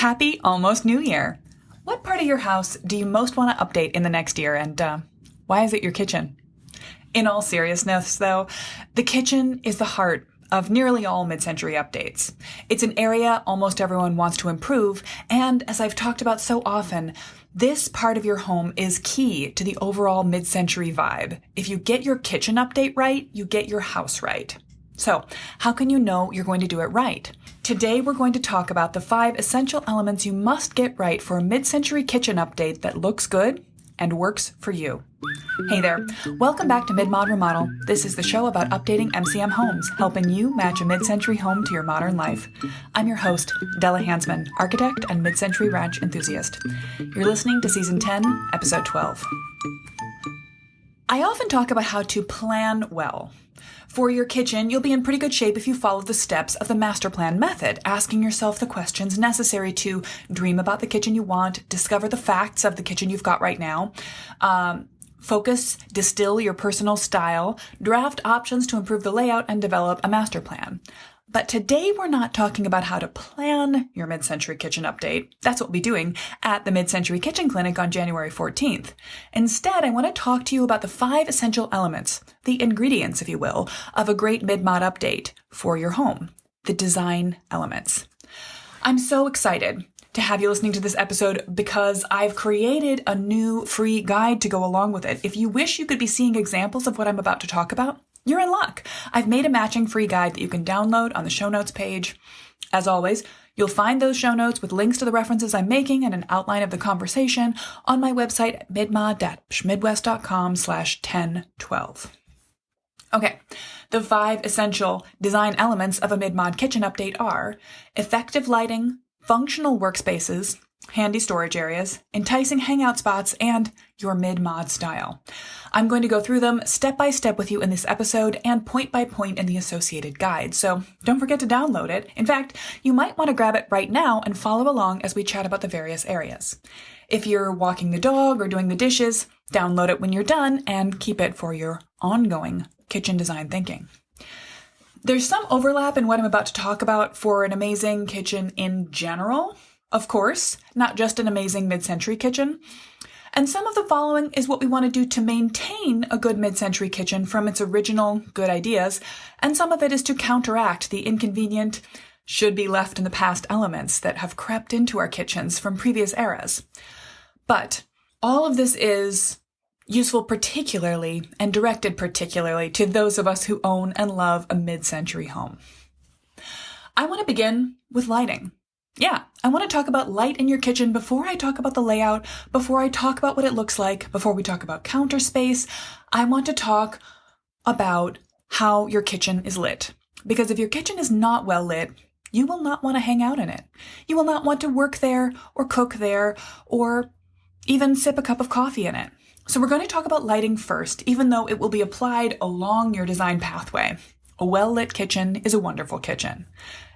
Happy almost New Year! What part of your house do you most want to update in the next year, and why is it your kitchen? In all seriousness, though, the kitchen is the heart of nearly all mid-century updates. It's an area almost everyone wants to improve, and as I've talked about so often, this part of your home is key to the overall mid-century vibe. If you get your kitchen update right, you get your house right. So, how can you know you're going to do it right? Today, we're going to talk about the 5 essential elements you must get right for a mid-century kitchen update that looks good and works for you. Hey there, welcome back to Mid-Mod Remodel. This is the show about updating MCM homes, helping you match a mid-century home to your modern life. I'm your host, Della Hansman, architect and mid-century ranch enthusiast. You're listening to Season 10, Episode 12. I often talk about how to plan well. For your kitchen, you'll be in pretty good shape if you follow the steps of the master plan method, asking yourself the questions necessary to dream about the kitchen you want, discover the facts of the kitchen you've got right now, focus, distill your personal style, draft options to improve the layout, and develop a master plan. But today we're not talking about how to plan your mid-century kitchen update. That's what we'll be doing at the Mid-Century Kitchen Clinic on January 14th. Instead, I want to talk to you about the 5 essential elements, the ingredients, if you will, of a great mid-mod update for your home, the design elements. I'm so excited to have you listening to this episode because I've created a new free guide to go along with it. If you wish you could be seeing examples of what I'm about to talk about, you're in luck. I've made a matching free guide that you can download on the show notes page. As always, you'll find those show notes with links to the references I'm making and an outline of the conversation on my website at midmod-midwest.com/1012. Okay, the 5 essential design elements of a mid-mod kitchen update are effective lighting, functional workspaces, handy storage areas, enticing hangout spots, and your mid-mod style. I'm going to go through them step by step with you in this episode and point by point in the associated guide, so don't forget to download it. In fact, you might want to grab it right now and follow along as we chat about the various areas. If you're walking the dog or doing the dishes, download it when you're done and keep it for your ongoing kitchen design thinking. There's some overlap in what I'm about to talk about for an amazing kitchen in general. Of course, not just an amazing mid-century kitchen. And some of the following is what we want to do to maintain a good mid-century kitchen from its original good ideas, and some of it is to counteract the inconvenient, should-be-left-in-the-past elements that have crept into our kitchens from previous eras. But all of this is useful particularly and directed particularly to those of us who own and love a mid-century home. I want to begin with lighting. Yeah, I want to talk about light in your kitchen before I talk about the layout, before I talk about what it looks like, before we talk about counter space. I want to talk about how your kitchen is lit. Because if your kitchen is not well lit, you will not want to hang out in it. You will not want to work there or cook there or even sip a cup of coffee in it. So we're going to talk about lighting first, even though it will be applied along your design pathway. A well-lit kitchen is a wonderful kitchen.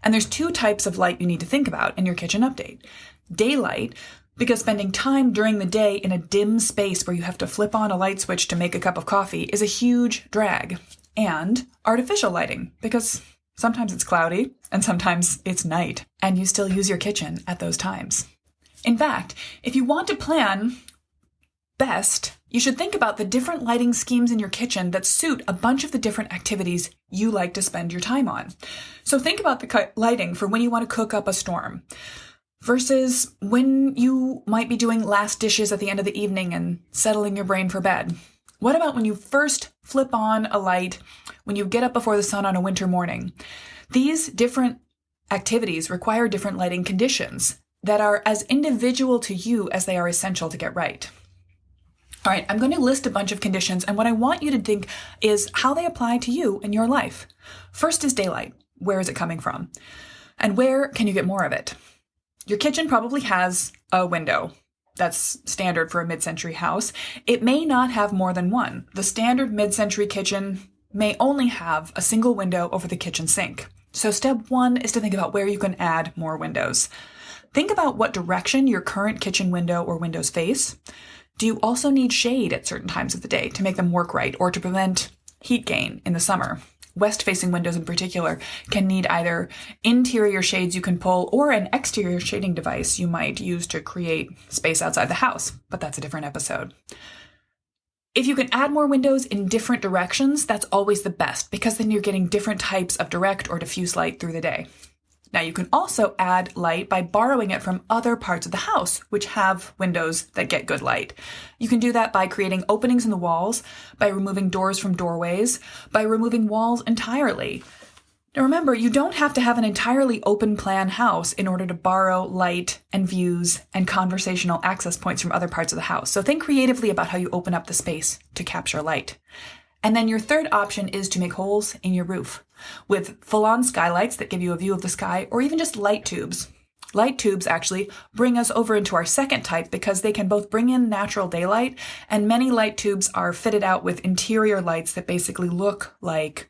And there's 2 types of light you need to think about in your kitchen update. Daylight, because spending time during the day in a dim space where you have to flip on a light switch to make a cup of coffee is a huge drag. And artificial lighting, because sometimes it's cloudy and sometimes it's night, and you still use your kitchen at those times. In fact, if you want to plan best, you should think about the different lighting schemes in your kitchen that suit a bunch of the different activities you like to spend your time on. So think about the lighting for when you want to cook up a storm versus when you might be doing last dishes at the end of the evening and settling your brain for bed. What about when you first flip on a light when you get up before the sun on a winter morning? These different activities require different lighting conditions that are as individual to you as they are essential to get right. All right, I'm going to list a bunch of conditions, and what I want you to think is how they apply to you in your life. First is daylight. Where is it coming from? And where can you get more of it? Your kitchen probably has a window. That's standard for a mid-century house. It may not have more than one. The standard mid-century kitchen may only have a single window over the kitchen sink. So step 1 is to think about where you can add more windows. Think about what direction your current kitchen window or windows face. Do you also need shade at certain times of the day to make them work right or to prevent heat gain in the summer? west-facing windows in particular can need either interior shades you can pull or an exterior shading device you might use to create space outside the house, but that's a different episode. If you can add more windows in different directions, that's always the best because then you're getting different types of direct or diffuse light through the day. Now you can also add light by borrowing it from other parts of the house, which have windows that get good light. You can do that by creating openings in the walls, by removing doors from doorways, by removing walls entirely. Now remember, you don't have to have an entirely open plan house in order to borrow light and views and conversational access points from other parts of the house. So think creatively about how you open up the space to capture light. And then your third option is to make holes in your roof with full-on skylights that give you a view of the sky, or even just light tubes. Light tubes actually bring us over into our second type because they can both bring in natural daylight, and many light tubes are fitted out with interior lights that basically look like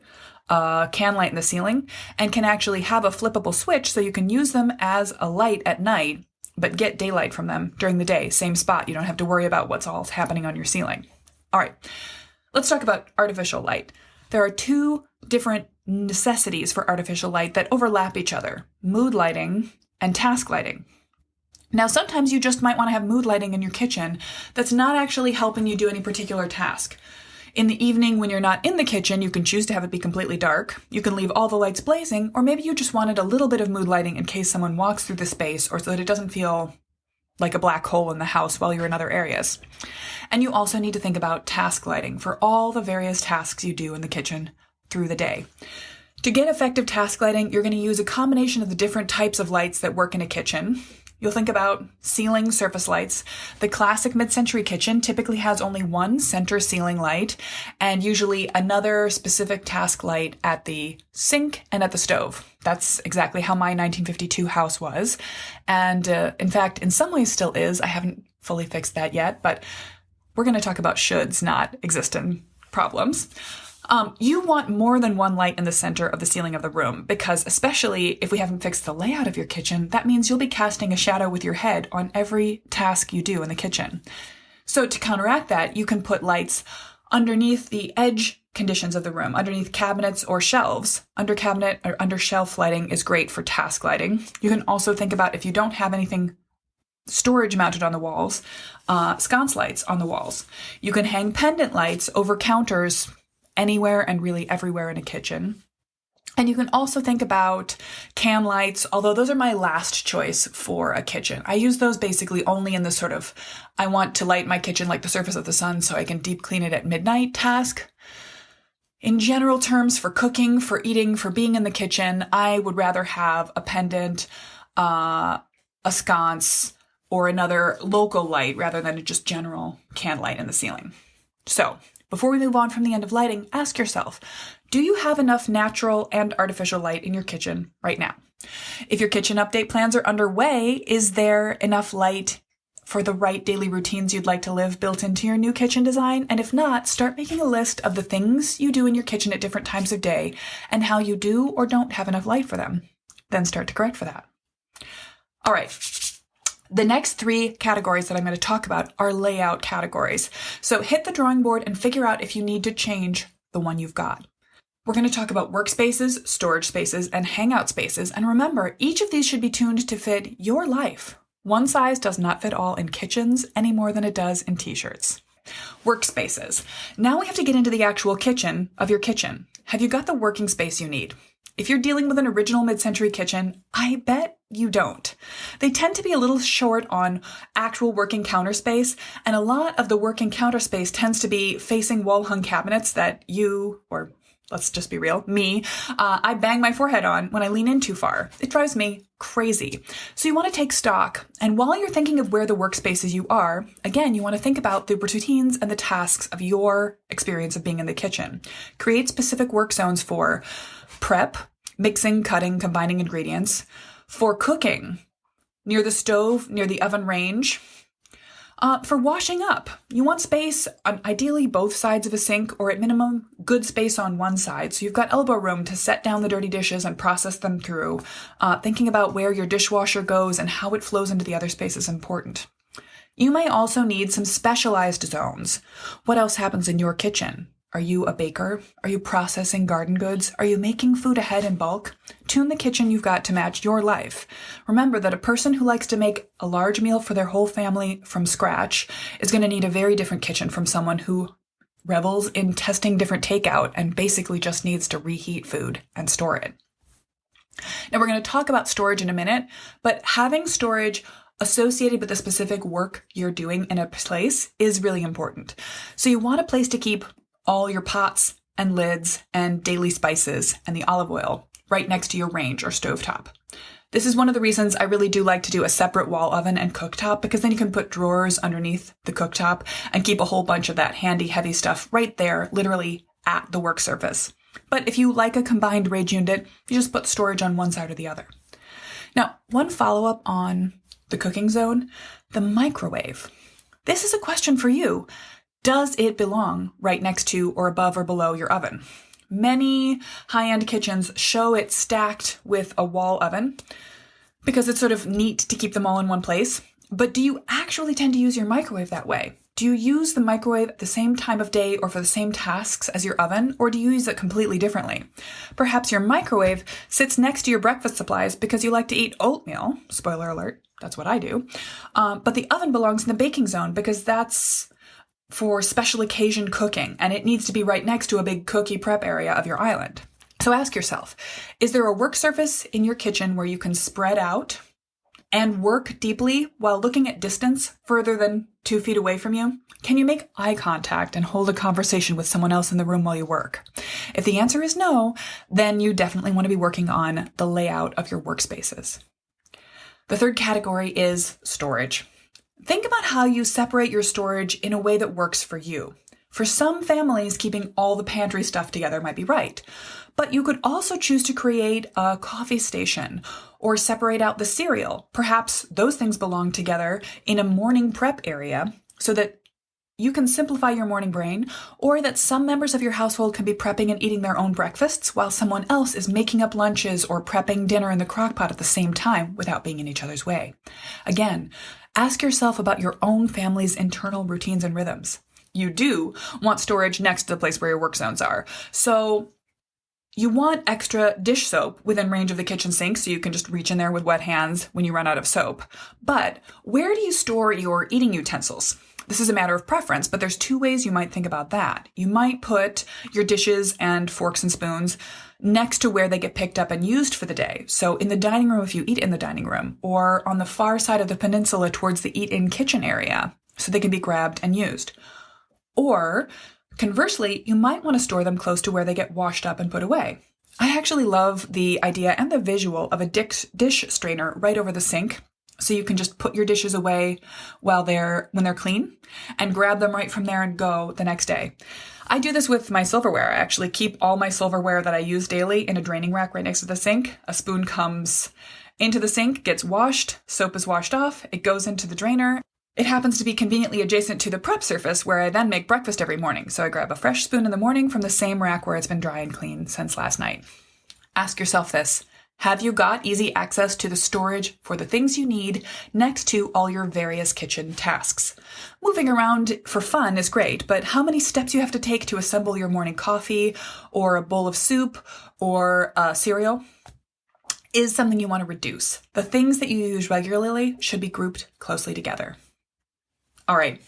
can light in the ceiling and can actually have a flippable switch so you can use them as a light at night, but get daylight from them during the day. Same spot. You don't have to worry about what's all happening on your ceiling. All right. Let's talk about artificial light. There are two different necessities for artificial light that overlap each other: mood lighting and task lighting. Now, sometimes you just might want to have mood lighting in your kitchen that's not actually helping you do any particular task. In the evening, when you're not in the kitchen, you can choose to have it be completely dark. You can leave all the lights blazing, or maybe you just wanted a little bit of mood lighting in case someone walks through the space, or so that it doesn't feel like a black hole in the house while you're in other areas. And you also need to think about task lighting for all the various tasks you do in the kitchen through the day. To get effective task lighting, you're going to use a combination of the different types of lights that work in a kitchen. You'll think about ceiling surface lights. The classic mid-century kitchen typically has only one center ceiling light and usually another specific task light at the sink and at the stove. That's exactly how my 1952 house was. And in fact, in some ways still is. I haven't fully fixed that yet, but we're going to talk about shoulds, not existent problems. You want more than one light in the center of the ceiling of the room because, especially if we haven't fixed the layout of your kitchen, that means you'll be casting a shadow with your head on every task you do in the kitchen. So to counteract that, you can put lights underneath the edge conditions of the room, underneath cabinets or shelves. Under cabinet or under shelf lighting is great for task lighting. You can also think about, if you don't have anything storage mounted on the walls, sconce lights on the walls. You can hang pendant lights over counters anywhere and really everywhere in a kitchen. And you can also think about can lights, although those are my last choice for a kitchen. I use those basically only in the sort of, I want to light my kitchen like the surface of the sun so I can deep clean it at midnight task. In general terms, for cooking, for eating, for being in the kitchen, I would rather have a pendant, a sconce, or another local light rather than a just general can light in the ceiling. So, before we move on from the end of lighting, ask yourself, do you have enough natural and artificial light in your kitchen right now? If your kitchen update plans are underway, is there enough light for the right daily routines you'd like to live built into your new kitchen design? And if not, start making a list of the things you do in your kitchen at different times of day and how you do or don't have enough light for them. Then start to correct for that. All right. The next three categories that I'm going to talk about are layout categories. So hit the drawing board and figure out if you need to change the one you've got. We're going to talk about workspaces, storage spaces, and hangout spaces. And remember, each of these should be tuned to fit your life. One size does not fit all in kitchens any more than it does in t-shirts. Workspaces. Now we have to get into the actual kitchen of your kitchen. Have you got the working space you need? If you're dealing with an original mid-century kitchen, I bet you don't. They tend to be a little short on actual working counter space, and a lot of the working counter space tends to be facing wall-hung cabinets that you, or let's just be real, me, I bang my forehead on when I lean in too far. It drives me crazy. So you want to take stock, and while you're thinking of where the workspaces you are, again, you want to think about the routines and the tasks of your experience of being in the kitchen. Create specific work zones for prep, mixing, cutting, combining ingredients, for cooking, near the stove, near the oven range. For washing up, you want space on ideally both sides of a sink, or at minimum, good space on one side. So you've got elbow room to set down the dirty dishes and process them through. Thinking about where your dishwasher goes and how it flows into the other space is important. You may also need some specialized zones. What else happens in your kitchen? Are you a baker? Are you processing garden goods? Are you making food ahead in bulk? Tune the kitchen you've got to match your life. Remember that a person who likes to make a large meal for their whole family from scratch is going to need a very different kitchen from someone who revels in testing different takeout and basically just needs to reheat food and store it. Now, we're going to talk about storage in a minute, but having storage associated with the specific work you're doing in a place is really important. So you want a place to keep all your pots and lids and daily spices and the olive oil right next to your range or stovetop. This is one of the reasons I really do like to do a separate wall oven and cooktop, because then you can put drawers underneath the cooktop and keep a whole bunch of that handy, heavy stuff right there, literally at the work surface. But if you like a combined range unit, you just put storage on one side or the other. Now, one follow-up on the cooking zone, the microwave. This is a question for you. Does it belong right next to or above or below your oven? Many high-end kitchens show it stacked with a wall oven because it's sort of neat to keep them all in one place. But do you actually tend to use your microwave that way? Do you use the microwave at the same time of day or for the same tasks as your oven, or do you use it completely differently? Perhaps your microwave sits next to your breakfast supplies because you like to eat oatmeal. Spoiler alert, that's what I do. But the oven belongs in the baking zone because that's for special occasion cooking, and it needs to be right next to a big cookie prep area of your island. So ask yourself, is there a work surface in your kitchen where you can spread out and work deeply while looking at distance further than 2 feet away from you? Can you make eye contact and hold a conversation with someone else in the room while you work? If the answer is no, then you definitely want to be working on the layout of your workspaces. The third category is storage. Think about how you separate your storage in a way that works for you. For some families, keeping all the pantry stuff together might be right, but you could also choose to create a coffee station or separate out the cereal. Perhaps those things belong together in a morning prep area so that you can simplify your morning brain, or that some members of your household can be prepping and eating their own breakfasts while someone else is making up lunches or prepping dinner in the crock pot at the same time without being in each other's way. Again, ask yourself about your own family's internal routines and rhythms. You do want storage next to the place where your work zones are. So you want extra dish soap within range of the kitchen sink so you can just reach in there with wet hands when you run out of soap. But where do you store your eating utensils? This is a matter of preference, but there's 2 ways you might think about that. You might put your dishes and forks and spoons next to where they get picked up and used for the day. So in the dining room if you eat in the dining room, or on the far side of the peninsula towards the eat-in kitchen area so they can be grabbed and used. Or conversely, you might want to store them close to where they get washed up and put away. I actually love the idea and the visual of a dish strainer right over the sink, so you can just put your dishes away when they're clean and grab them right from there and go the next day. I do this with my silverware. I actually keep all my silverware that I use daily in a draining rack right next to the sink. A spoon comes into the sink, gets washed, soap is washed off, it goes into the drainer. It happens to be conveniently adjacent to the prep surface where I then make breakfast every morning. So I grab a fresh spoon in the morning from the same rack where it's been dry and clean since last night. Ask yourself this. Have you got easy access to the storage for the things you need next to all your various kitchen tasks? Moving around for fun is great, but how many steps you have to take to assemble your morning coffee or a bowl of soup or cereal is something you want to reduce. The things that you use regularly should be grouped closely together. All right,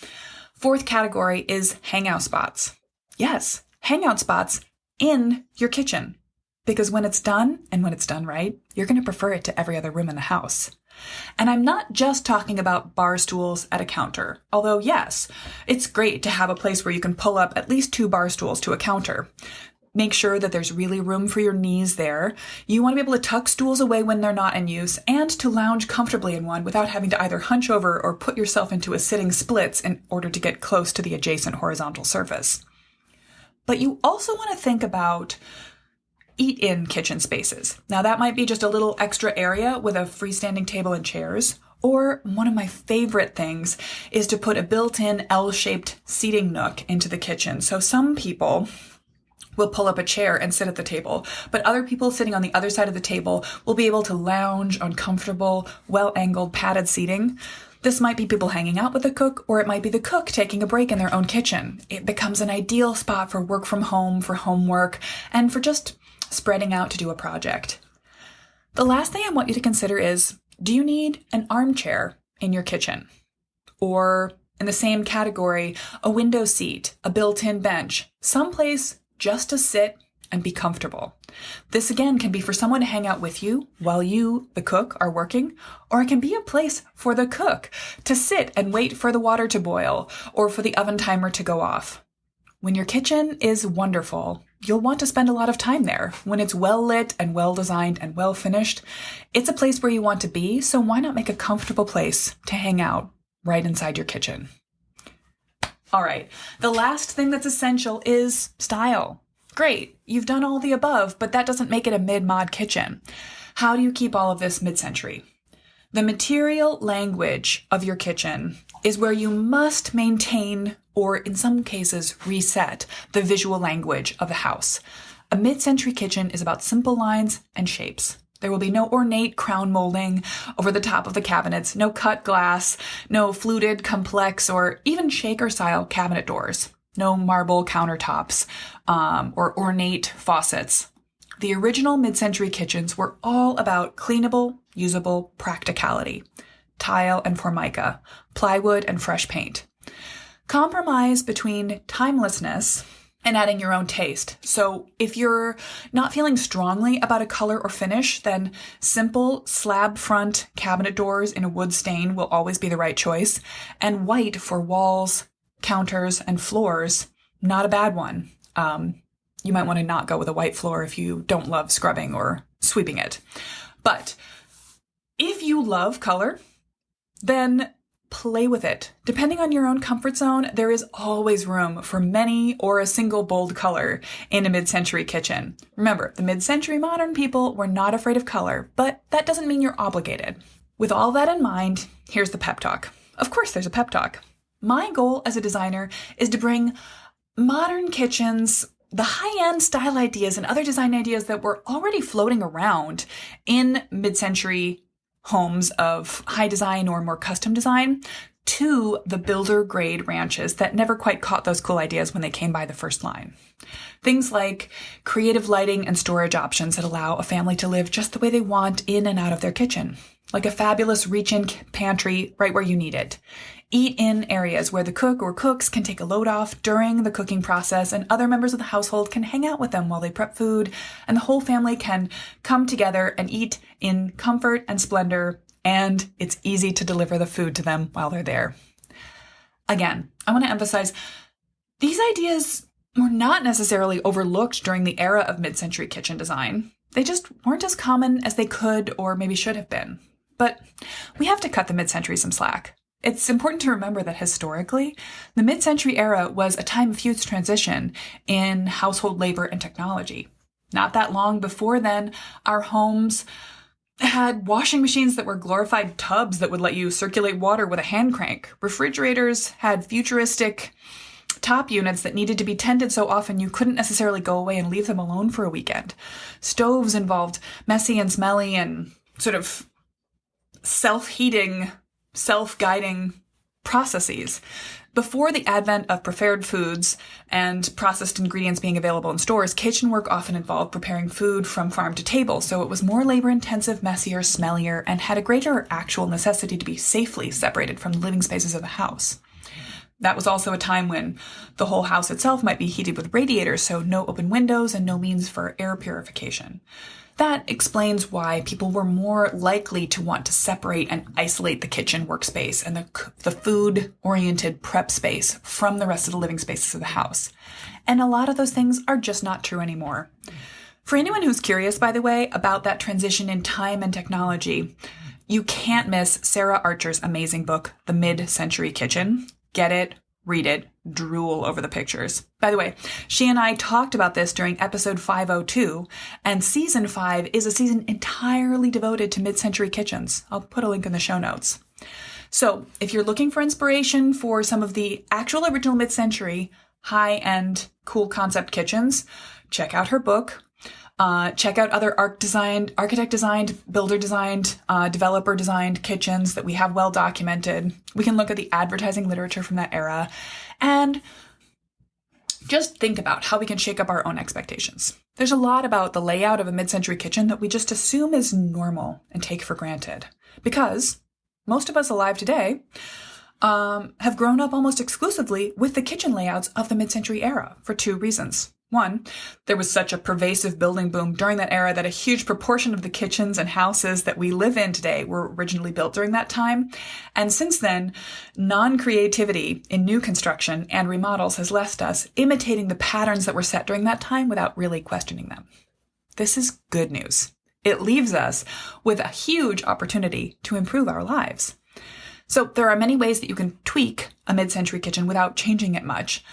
4th category is hangout spots. Yes, hangout spots in your kitchen. Because when it's done, and when it's done right, you're going to prefer it to every other room in the house. And I'm not just talking about bar stools at a counter, although yes, it's great to have a place where you can pull up at least 2 bar stools to a counter. Make sure that there's really room for your knees there. You want to be able to tuck stools away when they're not in use and to lounge comfortably in one without having to either hunch over or put yourself into a sitting splits in order to get close to the adjacent horizontal surface. But you also want to think about eat-in kitchen spaces. Now that might be just a little extra area with a freestanding table and chairs, or one of my favorite things is to put a built-in L-shaped seating nook into the kitchen. So some people will pull up a chair and sit at the table, but other people sitting on the other side of the table will be able to lounge on comfortable, well-angled, padded seating. This might be people hanging out with the cook, or it might be the cook taking a break in their own kitchen. It becomes an ideal spot for work from home, for homework, and for just spreading out to do a project. The last thing I want you to consider is, do you need an armchair in your kitchen? Or, in the same category, a window seat, a built-in bench, someplace just to sit and be comfortable. This again can be for someone to hang out with you while you, the cook, are working, or it can be a place for the cook to sit and wait for the water to boil or for the oven timer to go off. When your kitchen is wonderful, you'll want to spend a lot of time there. When it's well lit and well designed and well finished, it's a place where you want to be, so why not make a comfortable place to hang out right inside your kitchen? All right, the last thing that's essential is style. Great, you've done all the above, but that doesn't make it a mid-mod kitchen. How do you keep all of this mid-century? The material language of your kitchen is where you must maintain, or in some cases reset, the visual language of the house. A mid-century kitchen is about simple lines and shapes. There will be no ornate crown molding over the top of the cabinets, no cut glass, no fluted, complex, or even shaker-style cabinet doors. No marble countertops or ornate faucets. The original mid-century kitchens were all about cleanable, usable practicality. Tile and formica, plywood and fresh paint. Compromise between timelessness and adding your own taste. So if you're not feeling strongly about a color or finish, then simple slab front cabinet doors in a wood stain will always be the right choice. And white for walls, counters, and floors, not a bad one. You might want to not go with a white floor if you don't love scrubbing or sweeping it. But if you love color, then play with it. Depending on your own comfort zone, there is always room for many or a single bold color in a mid-century kitchen. Remember, the mid-century modern people were not afraid of color, but that doesn't mean you're obligated. With all that in mind, here's the pep talk. Of course, there's a pep talk. My goal as a designer is to bring modern kitchens, the high-end style ideas and other design ideas that were already floating around in mid-century homes of high design or more custom design to the builder grade ranches that never quite caught those cool ideas when they came by the first line. Things like creative lighting and storage options that allow a family to live just the way they want in and out of their kitchen. Like a fabulous reach-in pantry right where you need it. Eat-in areas where the cook or cooks can take a load off during the cooking process and other members of the household can hang out with them while they prep food, and the whole family can come together and eat in comfort and splendor, and it's easy to deliver the food to them while they're there. Again, I want to emphasize, these ideas were not necessarily overlooked during the era of mid-century kitchen design. They just weren't as common as they could or maybe should have been. But we have to cut the mid-century some slack. It's important to remember that historically, the mid-century era was a time of huge transition in household labor and technology. Not that long before then, our homes had washing machines that were glorified tubs that would let you circulate water with a hand crank. Refrigerators had futuristic top units that needed to be tended so often you couldn't necessarily go away and leave them alone for a weekend. Stoves involved messy and smelly and sort of self-heating, self-guiding processes. Before the advent of prepared foods and processed ingredients being available in stores, kitchen work often involved preparing food from farm to table, so it was more labor-intensive, messier, smellier, and had a greater actual necessity to be safely separated from the living spaces of the house. That was also a time when the whole house itself might be heated with radiators, so no open windows and no means for air purification. That explains why people were more likely to want to separate and isolate the kitchen workspace and the food-oriented prep space from the rest of the living spaces of the house. And a lot of those things are just not true anymore. For anyone who's curious, by the way, about that transition in time and technology, you can't miss Sarah Archer's amazing book, The Mid-Century Kitchen. Get it, read it, drool over the pictures. By the way, she and I talked about this during episode 502, and season 5 is a season entirely devoted to mid-century kitchens. I'll put a link in the show notes. So if you're looking for inspiration for some of the actual original mid-century high-end cool concept kitchens, check out her book. Check out other architect designed, builder designed, developer designed kitchens that we have well documented. We can look at the advertising literature from that era and just think about how we can shake up our own expectations. There's a lot about the layout of a mid-century kitchen that we just assume is normal and take for granted, because most of us alive today have grown up almost exclusively with the kitchen layouts of the mid-century era for two reasons. One, there was such a pervasive building boom during that era that a huge proportion of the kitchens and houses that we live in today were originally built during that time. And since then, non-creativity in new construction and remodels has left us imitating the patterns that were set during that time without really questioning them. This is good news. It leaves us with a huge opportunity to improve our lives. So there are many ways that you can tweak a mid-century kitchen without changing it much.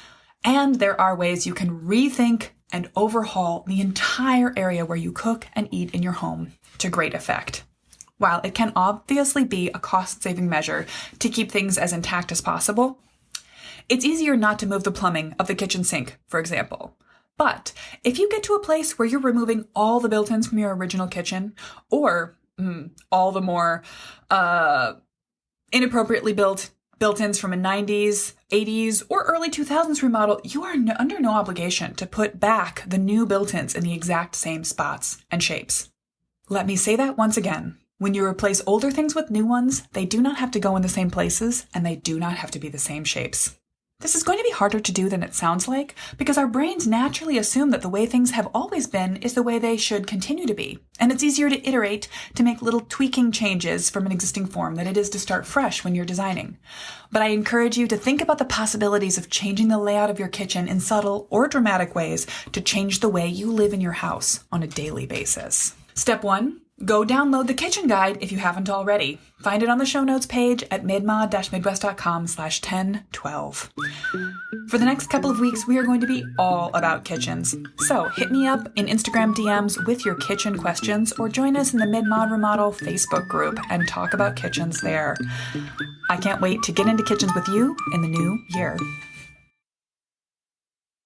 And there are ways you can rethink and overhaul the entire area where you cook and eat in your home to great effect. While it can obviously be a cost-saving measure to keep things as intact as possible, it's easier not to move the plumbing of the kitchen sink, for example. But if you get to a place where you're removing all the built-ins from your original kitchen, or all the more inappropriately built-ins from a 90s, 80s, or early 2000s remodel, you are under no obligation to put back the new built-ins in the exact same spots and shapes. Let me say that once again. When you replace older things with new ones, they do not have to go in the same places, and they do not have to be the same shapes. This is going to be harder to do than it sounds like, because our brains naturally assume that the way things have always been is the way they should continue to be. And it's easier to iterate, to make little tweaking changes from an existing form than it is to start fresh when you're designing. But I encourage you to think about the possibilities of changing the layout of your kitchen in subtle or dramatic ways to change the way you live in your house on a daily basis. Step 1. Go download the kitchen guide if you haven't already. Find it on the show notes page at midmod-midwest.com/1012. For the next couple of weeks, we are going to be all about kitchens. So hit me up in Instagram DMs with your kitchen questions, or join us in the Mid-Mod Remodel Facebook group and talk about kitchens there. I can't wait to get into kitchens with you in the new year.